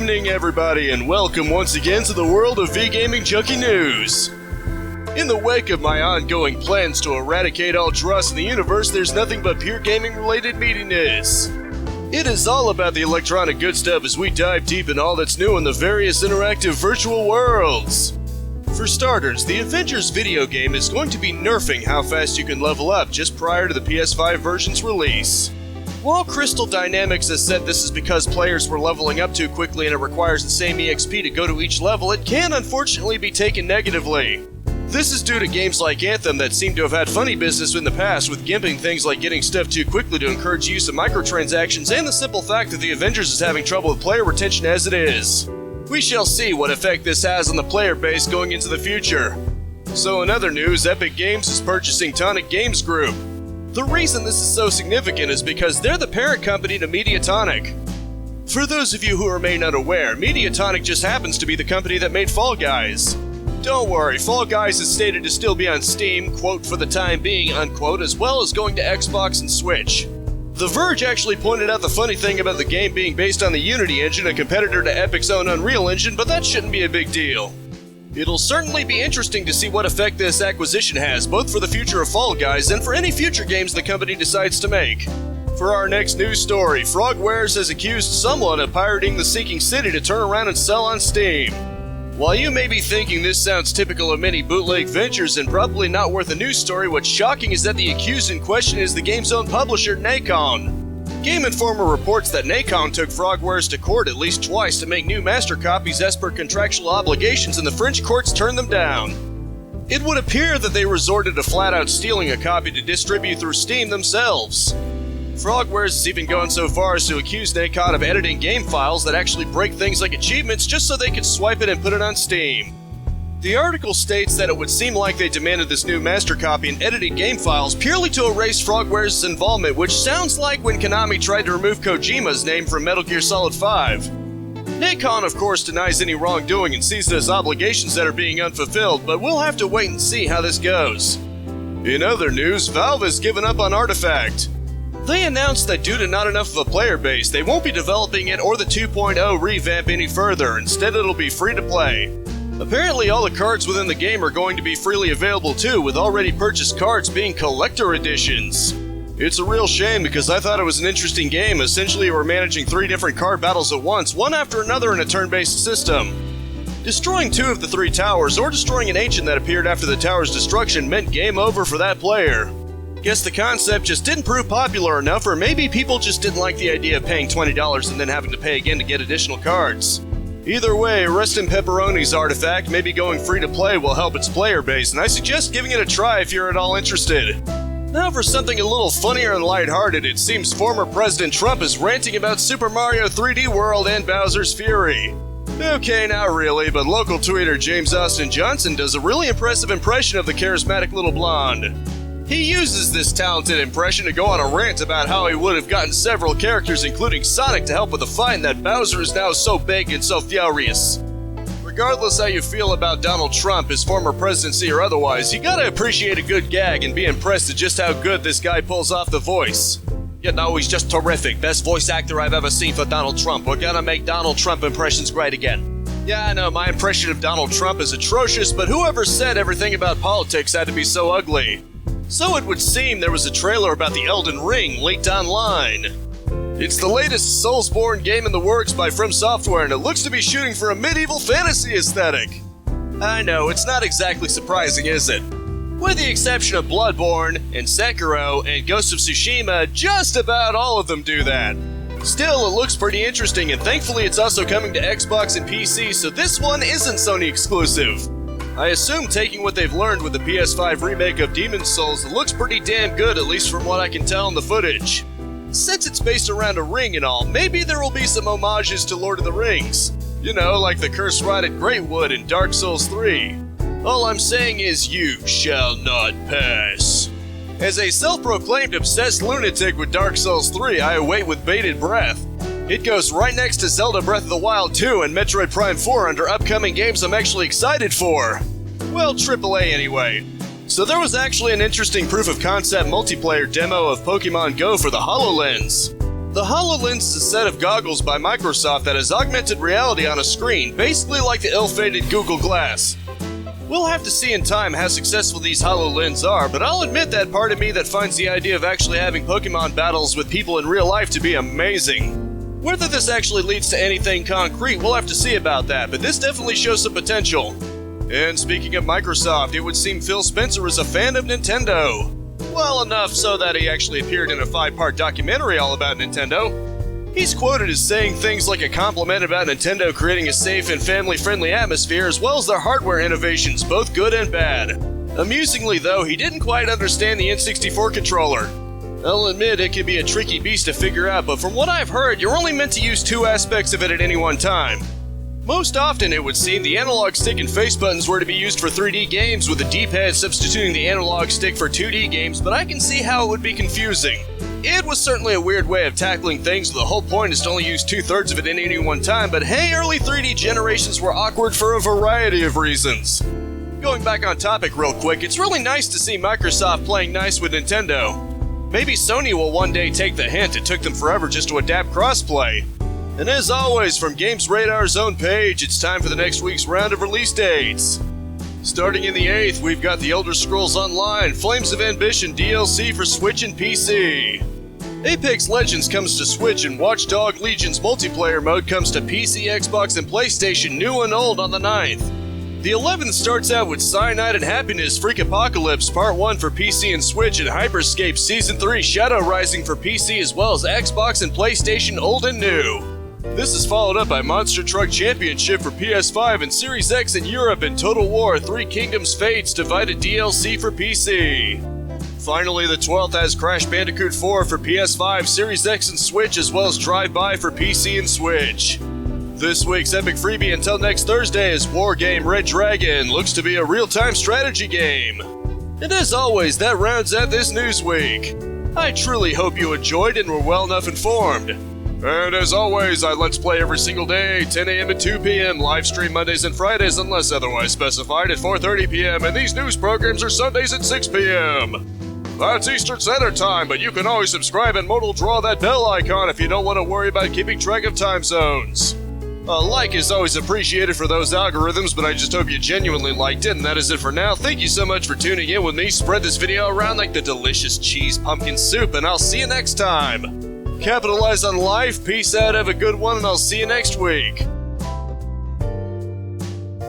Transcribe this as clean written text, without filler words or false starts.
evening, everybody, and welcome once again to the world of V-Gaming Junkie News. In the wake of my ongoing plans to eradicate all dross in the universe, there's nothing but pure gaming-related meatiness. It is all about the electronic good stuff as we dive deep in all that's new in the various interactive virtual worlds. For starters, the Avengers video game is going to be nerfing how fast you can level up just prior to the PS5 version's release. While Crystal Dynamics has said this is because players were leveling up too quickly and it requires the same EXP to go to each level, it can unfortunately be taken negatively. This is due to games like Anthem that seem to have had funny business in the past with gimping things like getting stuff too quickly to encourage use of microtransactions and the simple fact that the Avengers is having trouble with player retention as it is. We shall see what effect this has on the player base going into the future. So in other news, Epic Games is purchasing Tonic Games Group. The reason this is so significant is because they're the parent company to Tonic. For those of you who remain unaware, Tonic just happens to be the company that made Fall Guys. Don't worry, Fall Guys is stated to still be on Steam, quote, for the time being, unquote, as well as going to Xbox and Switch. The Verge actually pointed out the funny thing about the game being based on the Unity engine, a competitor to Epic's own Unreal Engine, but that shouldn't be a big deal. It'll certainly be interesting to see what effect this acquisition has, both for the future of Fall Guys and for any future games the company decides to make. For our next news story, Frogwares has accused someone of pirating the Sinking City to turn around and sell on Steam. While you may be thinking this sounds typical of many bootleg ventures and probably not worth a news story, what's shocking is that the accused in question is the game's own publisher, Nacon. Game Informer reports that Nacon took Frogwares to court at least twice to make new master copies as per contractual obligations, and the French courts turned them down. It would appear that they resorted to flat-out stealing a copy to distribute through Steam themselves. Frogwares has even gone so far as to accuse Nacon of editing game files that actually break things like achievements just so they could swipe it and put it on Steam. The article states that it would seem like they demanded this new master copy and edited game files purely to erase Frogwares' involvement, which sounds like when Konami tried to remove Kojima's name from Metal Gear Solid 5. Nacon, of course, denies any wrongdoing and sees it as obligations that are being unfulfilled, but we'll have to wait and see how this goes. In other news, Valve has given up on Artifact. They announced that due to not enough of a player base, they won't be developing it or the 2.0 revamp any further. Instead, it'll be free to play. Apparently, all the cards within the game are going to be freely available too, with already purchased cards being collector editions. It's a real shame because I thought it was an interesting game. Essentially, you were managing 3 different card battles at once, one after another in a turn-based system. Destroying 2 of the 3 towers, or destroying an ancient that appeared after the tower's destruction, meant game over for that player. Guess the concept just didn't prove popular enough, or maybe people just didn't like the idea of paying $20 and then having to pay again to get additional cards. Either way, rest in pepperoni's Artifact. Maybe going free to play will help its player base, and I suggest giving it a try if you're at all interested. Now for something a little funnier and lighthearted, it seems former President Trump is ranting about Super Mario 3D World and Bowser's Fury. Okay, not really, but local tweeter James Austin Johnson does a really impressive impression of the charismatic little blonde. He uses this talented impression to go on a rant about how he would have gotten several characters, including Sonic, to help with the fight, and that Bowser is now so big and so furious. Regardless how you feel about Donald Trump, his former presidency or otherwise, you gotta appreciate a good gag and be impressed at just how good this guy pulls off the voice. You know, he's just terrific. Best voice actor I've ever seen for Donald Trump. We're gonna make Donald Trump impressions great again. Yeah, I know, my impression of Donald Trump is atrocious, but whoever said everything about politics had to be so ugly? So it would seem there was a trailer about the Elden Ring leaked online. It's the latest Soulsborne game in the works by From Software, and it looks to be shooting for a medieval fantasy aesthetic. I know, it's not exactly surprising, is it? With the exception of Bloodborne and Sekiro and Ghost of Tsushima, just about all of them do that. Still, it looks pretty interesting, and thankfully it's also coming to Xbox and PC, so this one isn't Sony exclusive. I assume taking what they've learned with the PS5 remake of Demon's Souls, it looks pretty damn good, at least from what I can tell in the footage. Since it's based around a ring and all, maybe there will be some homages to Lord of the Rings. You know, like the curse rod at Greatwood in Dark Souls 3. All I'm saying is you shall not pass. As a self-proclaimed obsessed lunatic with Dark Souls 3, I await with bated breath. It goes right next to Zelda Breath of the Wild 2 and Metroid Prime 4 under upcoming games I'm actually excited for. Well, AAA anyway. So there was actually an interesting proof of concept multiplayer demo of Pokemon Go for the HoloLens. The HoloLens is a set of goggles by Microsoft that has augmented reality on a screen, basically like the ill-fated Google Glass. We'll have to see in time how successful these HoloLens are, but I'll admit that part of me that finds the idea of actually having Pokemon battles with people in real life to be amazing. Whether this actually leads to anything concrete, we'll have to see about that, but this definitely shows some potential. And speaking of Microsoft, it would seem Phil Spencer is a fan of Nintendo. Well enough so that he actually appeared in a 5-part documentary all about Nintendo. He's quoted as saying things like a compliment about Nintendo creating a safe and family-friendly atmosphere, as well as their hardware innovations, both good and bad. Amusingly though, he didn't quite understand the N64 controller. I'll admit it can be a tricky beast to figure out, but from what I've heard, you're only meant to use 2 aspects of it at any one time. Most often, it would seem, the analog stick and face buttons were to be used for 3D games, with the D-pad substituting the analog stick for 2D games, but I can see how it would be confusing. It was certainly a weird way of tackling things, the whole point is to only use 2/3 of it at any one time, but hey, early 3D generations were awkward for a variety of reasons. Going back on topic real quick, it's really nice to see Microsoft playing nice with Nintendo. Maybe Sony will one day take the hint it took them forever just to adapt crossplay. And as always, from Games Radar's own page, it's time for the next week's round of release dates. Starting in the 8th, we've got The Elder Scrolls Online Flames of Ambition DLC for Switch and PC. Apex Legends comes to Switch, and Watch Dogs Legion's multiplayer mode comes to PC, Xbox, and PlayStation new and old on the 9th. The 11th starts out with Cyanide and Happiness Freak Apocalypse Part 1 for PC and Switch, and Hyperscape Season 3 Shadow Rising for PC, as well as Xbox and PlayStation old and new. This is followed up by Monster Truck Championship for PS5 and Series X in Europe, and Total War 3 Kingdoms Fates Divided DLC for PC. Finally, the 12th has Crash Bandicoot 4 for PS5, Series X and Switch, as well as Drive-By for PC and Switch. This week's epic freebie until next Thursday is Wargame Red Dragon, looks to be a real-time strategy game. And as always, that rounds out this news week. I truly hope you enjoyed and were well enough informed. And as always, I Let's Play every single day, 10 a.m. and 2 p.m., live stream Mondays and Fridays unless otherwise specified at 4:30 p.m., and these news programs are Sundays at 6 p.m. That's Eastern Standard Time, but you can always subscribe and modal draw that bell icon if you don't want to worry about keeping track of time zones. A like is always appreciated for those algorithms, but I just hope you genuinely liked it, and that is it for now. Thank you so much for tuning in with me. Spread this video around like the delicious cheese pumpkin soup, and I'll see you next time. Capitalize on life, peace out, have a good one, and I'll see you next week.